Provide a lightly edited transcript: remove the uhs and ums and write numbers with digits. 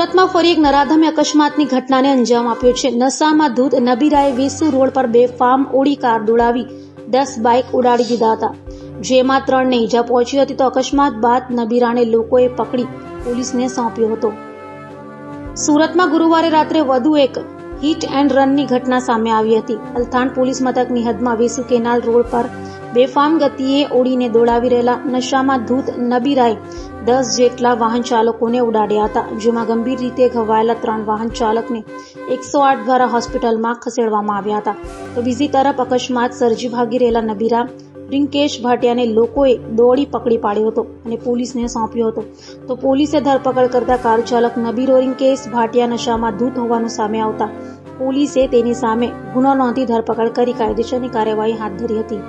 સુરતમાં ફરી એક નરાધમે અકસ્માતની ઘટનાને અંજામ આપ્યો છે। નશામાં ધૂત નબીરાએ વેસુ રોડ પર બેફામ ઓડી કાર દોડાવી 10 બાઇક ઉડાડી દીધા હતા, જેમાં 3 ને ઈજા પહોંચી હતી। તો અકસ્માત બાદ નબીરાને લોકોએ પકડી પોલીસને સોંપ્યો હતો। સુરતમાં ગુરુવારે રાત્રે વધુ એક હિટ એન્ડ રનની ઘટના સામે આવી હતી। અલથાણ પોલીસ મથકની હદમાં વેસુ કેનાલ રોડ પર બેફામ ગતિએ ઓડીને દોડાવી રહેલા નશામાં ધૂત નબીરાએ 10 જેટલા વાહન ચાલકોને ઉડાડ્યા હતા, જેમાં ગંભીર રીતે ઘવાયેલા 3 વાહન ચાલકને 108 દ્વારા હોસ્પિટલમાં ખસેડવામાં આવ્યા હતા। તો બીજી તરફ અકસ્માત સર્જી ભાગી રહેલા નબીરા રિંકેશ ભાટિયાને લોકોએ દોડી પકડી પાડ્યો હતો અને પોલીસને સોંપ્યો હતો। તો પોલીસે ધરપકડ કરતા કાર ચાલક નબીરો રિંકેશ ભાટિયા નશામાં ધૂત હોવાનું સામે આવતા પોલીસે તેની સામે ગુનો નોંધી ધરપકડ કરી કાયદેસરની કાર્યવાહી હાથ ધરી હતી।